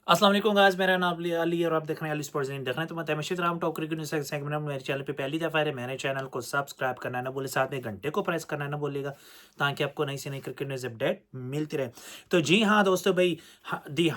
अस्सलाम वालेकुम गाइस, मेरा नाम अली और आप देख रहे हैं अली स्पोर्ट्स देख रहे हैं। तो मैं तमिशित Ram talk cricket news segment में मेरे चैनल पे पहली दफ़ा है। मेरे चैनल को सब्सक्राइब करना ना भूले, साथ में घंटे को प्रेस करना ना भूलिएगा ताकि आपको नई से नई क्रिकेट न्यूज़ अपडेट मिलती रहे। तो जी हाँ दोस्तों, भाई दी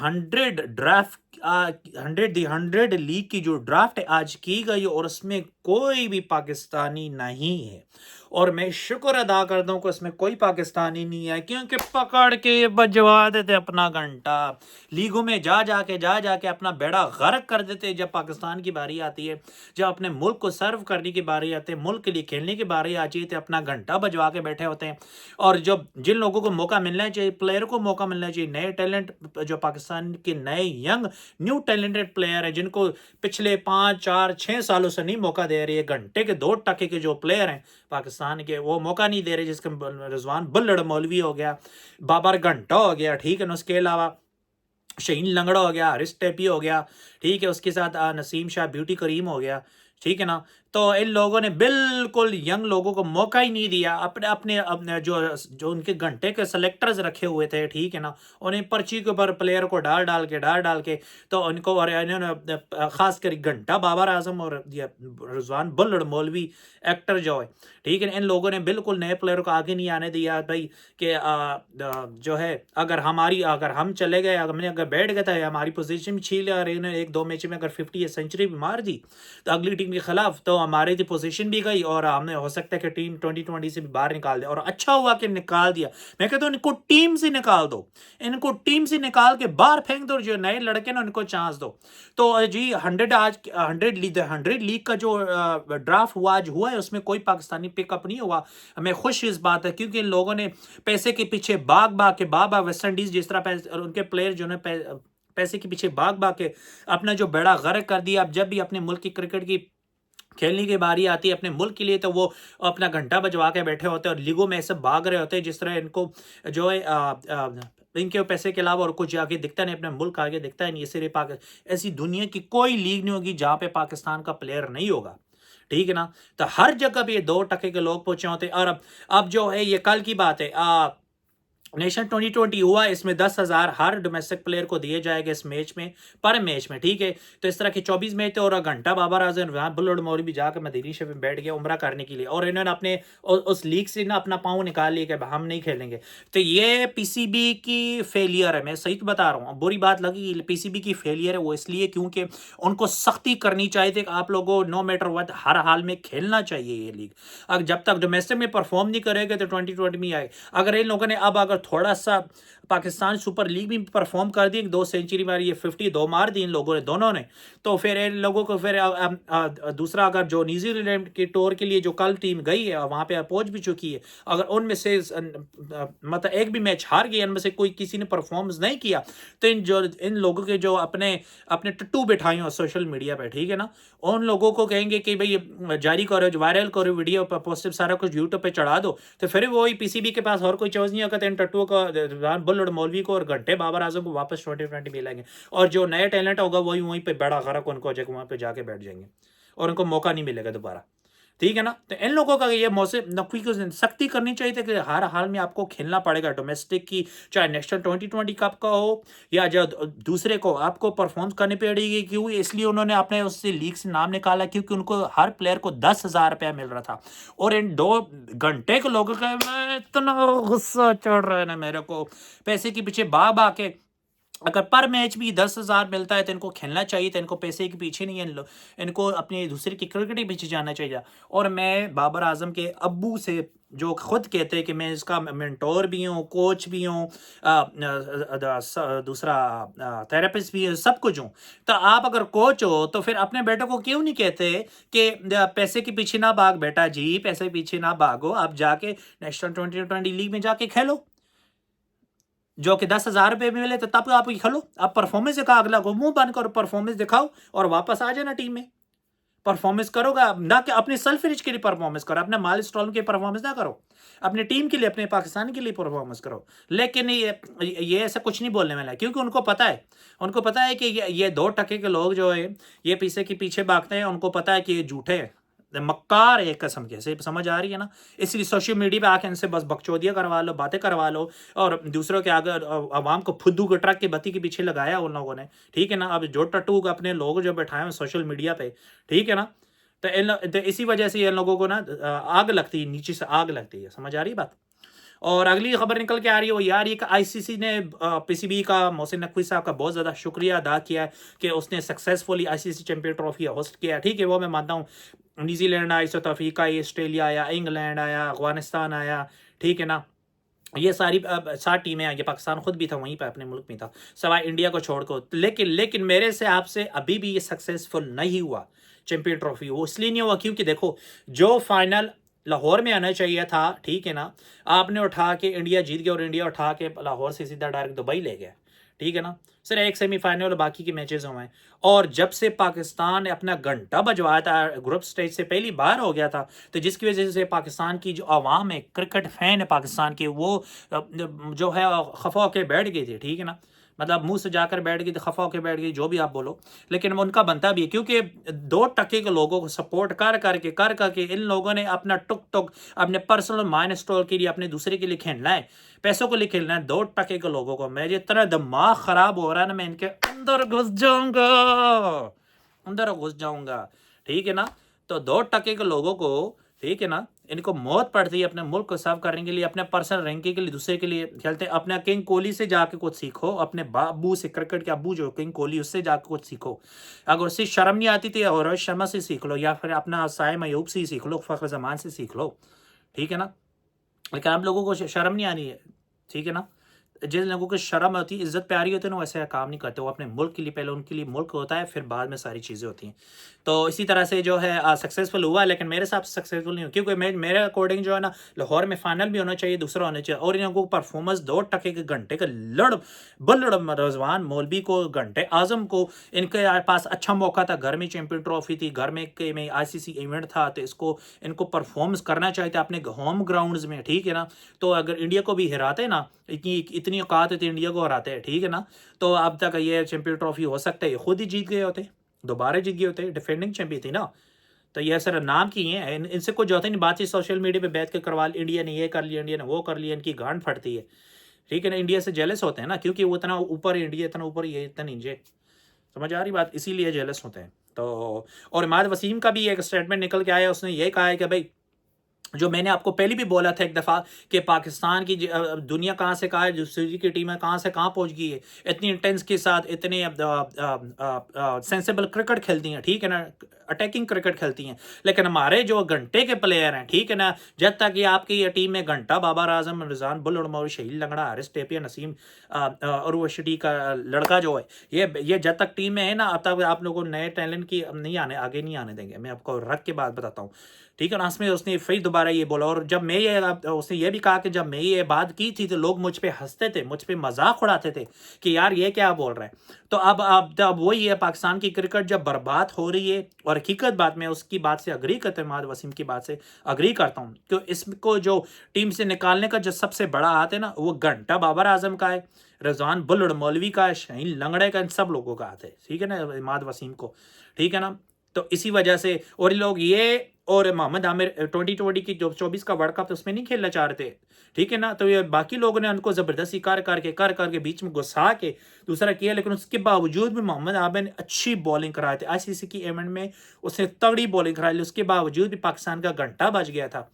100 लीग की जो ड्राफ्ट आज की गई और उसमें कोई भी पाकिस्तानी नहीं है। और मैं शुक्र अदा करता हूँ कि उसमें कोई पाकिस्तानी नहीं है, क्योंकि पकड़ के ये बजवा देते अपना घंटा। लीगों में जा जाके अपना बेड़ा गर्क कर देते। जब पाकिस्तान की बारी आती है, जब अपने मुल्क को सर्व करने की बारी आती है, मुल्क के लिए खेलने की बारी आती है, तो अपना घंटा बजवा के बैठे होते हैं। और जब जिन लोगों को मौका मिलना चाहिए, प्लेयर को मौका मिलना चाहिए, नए टैलेंट जो पाकिस्तान के नए यंग न्यू टैलेंटेड प्लेयर है, जिनको पिछले 5 4 6 सालों से नहीं मौका दे रही है, घंटे के 2 टके के जो प्लेयर हैं पाकिस्तान के, वो मौका नहीं दे रहे। जिसके रिजवान बुल्लड़ मौलवी हो गया, बाबर घंटा हो गया, ठीक है ना, उसके अलावा शहीन लंगड़ा हो गया, हरीश टेपी हो गया, ठीक है, उसके साथ नसीम शाह ब्यूटी करीम हो गया, ठीक है ना। तो इन लोगों ने बिल्कुल यंग लोगों को मौका ही नहीं दिया। अपने अपने अपने जो जो उनके घंटे के सेलेक्टर्स रखे हुए थे, ठीक है ना, उन्हें पर्ची के ऊपर प्लेयर को डाल डाल के तो उनको, और इन्होंने खास कर घंटा बाबर आजम और ये रिजवान बुल्लड़ मौलवी एक्टर जो है, ठीक है, इन लोगों ने बिल्कुल नए प्लेयर को आगे नहीं आने दिया भाई। कि जो है, अगर हम चले गए, अगर हमने अगर बैठ गया था, हमारी पोजीशन भी छीन लिया और इन्होंने 1 2 मैच में अगर 50 या सेंचुरी भी मार दी तो अगली टीम के खिलाफ, तो हमारी तो पोजीशन भी गई और हमने हो सकता है कि टीम 2020 से भी बाहर निकाल दिया। और अच्छा हुआ कि निकाल दिया। मैं कहता हूँ इनको टीम से निकाल दो, इनको टीम से निकाल के बाहर फेंक दो, जो नए लड़के ना उनको चांस दो। तो जी 100 लीग का जो ड्राफ्ट हुआ आज हुआ है, उसमें कोई पाकिस्तानी पिकअप नहीं हुआ। हमें खुश इस बात है, क्योंकि इन लोगों ने पैसे के पीछे भाग भाग के, बाबा वेस्ट इंडीज जिस तरह उनके प्लेयर जो है पैसे के पीछे भाग भाग के अपना जो बेड़ा गर्क कर दिया। अब जब भी अपने मुल्क की क्रिकेट की खेलने की बारी आती है अपने मुल्क के लिए, तो वो अपना घंटा बजवा के बैठे होते हैं और लीगों में ऐसे भाग रहे होते हैं जिस तरह इनको जो है इनके पैसे के अलावा और कुछ आगे दिखता नहीं, अपने मुल्क आगे दिखता है नहीं। सिर्फ ऐसी दुनिया की कोई लीग नहीं होगी जहां पे पाकिस्तान का प्लेयर नहीं होगा, ठीक है ना। तो हर जगह पे ये 2 टके के लोग पहुंचे होते हैं। और अब जो है, ये कल की बात है, नेशन 2020 हुआ, इसमें 10,000 हर डोमेस्टिक प्लेयर को दिए जाएंगे इस मैच में, पर मैच में, ठीक है। तो इस तरह के 24 मैच थे और घंटा बाबर आजम वहाँ बुल्लड़ मौलवी भी जाकर मदीनी शरीफ में बैठ गया उम्रा करने के लिए, और इन्होंने अपने उस लीग से ना अपना पाँव निकाल लिया कि हम नहीं खेलेंगे। तो ये पीसीबी की फेलियर है, मैं सही तो बता रहा हूँ। बुरी बात लगी, पीसीबी की फेलियर है वो इसलिए क्योंकि उनको सख्ती करनी चाहिए थी कि आप लोगों नो मैटर व्हाट हर हाल में खेलना चाहिए ये लीग। अब जब तक डोमेस्टिक में परफॉर्म नहीं करेगा तो 2020 में आए। अगर इन लोगों ने अब अगर थोड़ा सा पाकिस्तान सुपर लीग में परफॉर्म कर दी, 2 सेंचुरी मारी, ये 52 मार दी इन लोगों ने, दोनों ने, तो फिर इन लोगों को फिर दूसरा, अगर जो न्यूजीलैंड के टूर के लिए जो कल टीम गई है वहां पे पहुंच भी चुकी है, अगर उनमें से मतलब एक भी मैच हार गई, इनमें से कोई किसी ने परफॉर्मेंस नहीं किया, तो इन लोगों के जो अपने अपने टट्टू बैठाए हो सोशल मीडिया पे, ठीक है ना, उन लोगों को कहेंगे कि भाई जारी करो, वायरल करो वीडियो पर, पोस्ट सारा कुछ यूट्यूब पे चढ़ा दो। तो फिर वही पीसीबी के पास और कोई चॉइस नहीं होगा, तो इन टट्टुओं को बुल्लड़ मौलवी को और घंटे बाबर आजम को वापस 2020 मिलेंगे। और जो नया टैलेंट होगा वही वहीं पे बड़ा गरक उनको हो जाएगा, वहां पे जाके बैठ जाएंगे और उनको मौका नहीं मिलेगा दोबारा, ठीक है ना। तो इन लोगों का ये मौसम नकवी को सख्ती करनी चाहिए थी कि हर हाल में आपको खेलना पड़ेगा डोमेस्टिक की, चाहे नेशनल 2020 कप का हो या जो दूसरे को, आपको परफॉर्म करनी पड़ेगी। क्यों? इसलिए उन्होंने अपने उससे लीग से नाम निकाला क्योंकि उनको हर प्लेयर को 10,000 रुपया मिल रहा था। और इन 2 घंटे के लोगों का मैं इतना गुस्सा चढ़ रहा है ना मेरे को, पैसे के पीछे भाग भाग के। अगर पर मैच भी 10,000 मिलता है तो इनको खेलना चाहिए, तो इनको पैसे के पीछे नहीं है, इनको अपने दूसरे की क्रिकेट के पीछे जाना चाहिए। और मैं बाबर आजम के अब्बू से, जो खुद कहते हैं कि मैं इसका मेंटोर भी हूँ, कोच भी हूँ, दूसरा थेरेपिस्ट भी हूँ, सब कुछ हूँ। तो आप अगर कोच हो तो फिर अपने बेटे को क्यों नहीं कहते कि पैसे के पीछे ना भाग बेटा जी, पैसे के पीछे ना भागो, आप जाके नेशनल 2020 लीग में जाके खेलो, जो कि 10,000 रुपये में मिले, तो तब आप खेलो। आप परफॉर्मेंस दिखा, अगला को मुंह बंद करो, परफॉर्मेंस दिखाओ और वापस आ जाना टीम में। परफॉर्मेंस करोगा ना, कि अपने सेल्फ रिच के लिए परफॉर्मेंस करो, अपने माल स्टॉल के परफॉर्मेंस ना करो, अपने टीम के लिए, अपने पाकिस्तान के लिए परफॉर्मेंस करो। लेकिन ये ऐसा कुछ नहीं बोलने वाला है, क्योंकि उनको पता है कि ये 2 टके के लोग जो है ये पीछे के पीछे भागते हैं, उनको पता है कि ये झूठे हैं। मक्कार एक किस्म के, से समझ आ रही है ना। इसलिए सोशल मीडिया पे आके इनसे बस बकचोदियाँ करवा लो, बातें करवा लो, और दूसरों के आगे आवाम को फुद्दू के ट्रक की बत्ती के पीछे लगाया उन लोगों ने, ठीक है ना। अब जो टट्टू अपने लोग जो बैठाए हैं सोशल मीडिया पे, ठीक है ना, तो इसी वजह से इन लोगों को ना आग लगती है, नीचे से आग लगती है, समझ आ रही है बात। और अगली खबर निकल के आ रही है वो यार ये कि आईसीसी ने पीसीबी का मोहसिन नकवी साहब का बहुत ज़्यादा शुक्रिया अदा किया है कि उसने successfully ICC champion trophy host किया, ठीक है, वो मैं मानता हूँ। न्यूजीलैंड आया, साउथ अफ्रीका आया, ऑस्ट्रेलिया आया, इंग्लैंड आया, अफगानिस्तान आया, ठीक है ना, ये सारी 7 टीमें आई, ये पाकिस्तान खुद भी था वहीं पर अपने मुल्क में था, सवाए इंडिया को छोड़ को। लेकिन मेरे से आपसे अभी भी ये सक्सेसफुल नहीं हुआ चैंपियन ट्रॉफी। वो इसलिए नहीं हुआ क्योंकि देखो, जो फाइनल लाहौर में आना चाहिए था, ठीक है ना, आपने उठा के इंडिया जीत गया, और इंडिया उठा के लाहौर से सीधा डायरेक्ट दुबई ले गया, ठीक है ना। सिर्फ एक सेमीफाइनल और बाकी के मैचेस हुए हैं। और जब से पाकिस्तान ने अपना घंटा बजवाया था, ग्रुप स्टेज से पहली बार हो गया था, तो जिसकी वजह से पाकिस्तान की जो आवाम है, क्रिकेट फैन है पाकिस्तान के, वो जो है खफा होकर बैठ गई थी, ठीक है ना। मतलब मुंह से जाकर बैठ गई, तो खफा होकर बैठ गई, जो भी आप बोलो, लेकिन उनका बनता भी है, क्योंकि 2% के लोगों को सपोर्ट कर करके इन लोगों ने अपना टुक टुक अपने पर्सनल माइंड स्टोर के लिए, अपने दूसरे के लिए खेलना है, पैसों को लिए खेलना है। 2% के लोगों को, मेरे इतना दिमाग खराब हो रहा है ना, मैं इनके अंदर घुस जाऊंगा, अंदर घुस जाऊंगा, ठीक है ना। तो 2% के लोगों को, ठीक है ना, इनको मौत पड़ती है अपने मुल्क को सर्व करने के लिए, अपने पर्सनल रैंकिंग के लिए दूसरे के लिए खेलते हैं। अपने किंग कोहली से जाके कुछ सीखो, अपने बाबू से, क्रिकेट के अबू जो किंग कोहली, उससे जाके कुछ सीखो। अगर उससे शर्म नहीं आती थी, और रोहित शर्मा से सीख लो, या फिर अपना साइम अयूब से ही सीख लो, फखर जमान से सीख लो, ठीक है ना। लेकिन आप लोगों को शर्म नहीं आनी है, ठीक है ना। जिन लोगों को शर्म होती है, इज्जत प्यारी होती है ना, वैसे काम नहीं करते। वो अपने मुल्क के लिए, पहले उनके लिए मुल्क होता है, फिर बाद में सारी चीज़ें होती हैं। तो इसी तरह से जो है सक्सेसफुल हुआ, लेकिन मेरे हिसाब से सक्सेसफुल नहीं हुआ, क्योंकि मेरे अकॉर्डिंग जो है ना, लाहौर में फाइनल भी होना चाहिए, दूसरा होना चाहिए। और इन लोगों को परफॉर्मेंस 2% के घंटे का बल्लड़ रजवान मौलवी को, घंटे आजम को, इनके पास अच्छा मौका था, घर में चैंपियन ट्रॉफी थी, घर में आईसीसी इवेंट था, तो इनको परफॉर्मेंस करना चाहिए था अपने होम ग्राउंड्स में, ठीक है ना। तो अगर इंडिया को भी हराते ना, इतनी औकात थी इंडिया को हराते हैं, ठीक है ना, तो अब तक ये चैंपियन ट्रॉफी हो सकता है खुद ही जीत गए होते, दोबारा जीत गए होते, डिफेंडिंग चैंपियन थी ना। तो ये सर नाम की है, इनसे कुछ होता नहीं, बातचीत सोशल मीडिया पे बैठ के करवा, इंडिया ने ये कर लिया, इंडिया ने वो कर लिया, इनकी गांड फटती है, ठीक है ना। इंडिया से जेलस होते हैं ना, क्योंकि वो इतना ऊपर, इंडिया इतना ऊपर, ये इतना नीचे, समझ आ रही बात, इसीलिए जेलस होते हैं। तो और इमाद वसीम का भी एक स्टेटमेंट निकल के आया, उसने ये कहा है कि भाई, जो मैंने आपको पहले भी बोला था एक दफ़ा, कि पाकिस्तान की दुनिया कहाँ से कहाँ है, दूसरी की टीमें कहाँ से कहाँ पहुँच गई है, इतनी इंटेंस के साथ, इतने सेंसेबल क्रिकेट खेलती हैं, ठीक है ना, अटैकिंग क्रिकेट खेलती हैं। लेकिन हमारे जो घंटे के प्लेयर हैं, ठीक है ना, जब तक ये आपकी ये टीम में घंटा, बाबर आजम, रिजवान बुल उमर, शहीद लंगड़ा, हारिस टेपिया, नसीम उर्वशी का लड़का जो है, ये जब तक टीम में है ना, अब तक आप लोगों को नए टैलेंट की नहीं आने, आगे नहीं आने देंगे। मैं आपको रख के बात बताता हूँ, ठीक है ना। उसमें उसने फिर दोबारा ये बोला, और जब मैं ये, उसने ये भी कहा कि जब मैं ये बात की थी, तो लोग मुझ पे हंसते थे, मुझ पे मजाक उड़ाते थे कि यार ये क्या बोल रहा है। तो अब वही है, पाकिस्तान की क्रिकेट जब बर्बाद हो रही है, और हकीकत बात में उसकी बात से अग्री करते, माद वसीम की बात से अग्री करता हूँ, कि इसको जो टीम से निकालने का जो सबसे बड़ा हाथ है ना, वो घंटा बाबर आजम का है, रिजवान बुल्लड़ मौलवी का है, शाहीन लंगड़े का, इन सब लोगों का हाथ है, ठीक है ना, इमाद वसीम को, ठीक है ना। तो इसी वजह से, और लोग ये, और मोहम्मद आमिर 2020 की जो 24 का वर्ल्ड कप था, उसमें नहीं खेलना चाह रहे थे, ठीक है ना। तो ये बाकी लोगों ने उनको जबरदस्ती कर करके बीच में घुसा के दूसरा किया, लेकिन उसके बावजूद भी मोहम्मद आमिर ने अच्छी बॉलिंग कराई थी आईसीसी की इवेंट में, उसने तगड़ी बॉलिंग कराई, उसके बावजूद भी पाकिस्तान का घंटा बज गया था,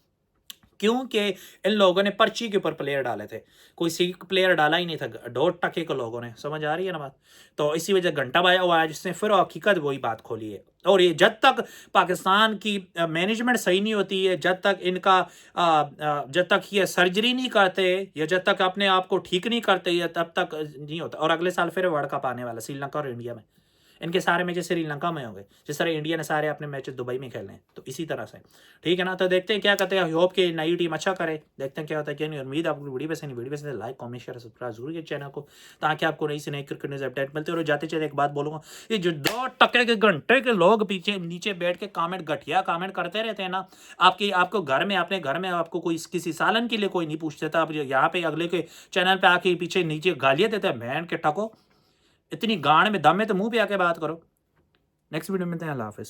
क्योंकि इन लोगों ने पर्ची के ऊपर प्लेयर डाले थे, कोई सी प्लेयर डाला ही नहीं था, 2% के लोगों ने, समझ आ रही है ना बात। तो इसी वजह घंटा बाया हुआ है, जिसने फिर हकीकत वही बात खोली है। और ये जब तक पाकिस्तान की मैनेजमेंट सही नहीं होती है, जब तक इनका जब तक ये सर्जरी नहीं करते, या जब तक अपने आप को ठीक नहीं करते, या तब तक नहीं होता। और अगले साल फिर वर्ल्ड कप आने वाला, श्रीलंका और इंडिया में, इनके सारे मैचेस श्रीलंका में होंगे, जिस तरह इंडिया ने सारे अपने मैचेस दुबई में खेलने हैं, तो इसी तरह से, ठीक है ना। तो देखते हैं क्या करते हैं, होप कि नई टीम अच्छा करे, देखते हैं क्या होता है क्या नहीं। उम्मीद आपको वीडियो पसंद लाइक कमेंट शेयर सब्सक्राइब जरूर किया चैनल को, ताकि आपको नई से नई क्रिकेट न्यूज़ अपडेट मिलते। और जाते जाते एक बात बोलूँगा, ये जो 2% के घंटे के लोग पीछे नीचे बैठ के कमेंट, घटिया कमेंट करते रहते हैं ना, आपको घर में, अपने घर में आपको कोई किसी सालन के लिए कोई नहीं पूछता था, आप यहाँ पे अगले के चैनल पे आके पीछे नीचे गालियाँ देते हैं, बहन के टको, इतनी गांड में दम है तो मुंह पे आके बात करो। नेक्स्ट वीडियो में मिलते हैं, अल्लाह हाफिज़।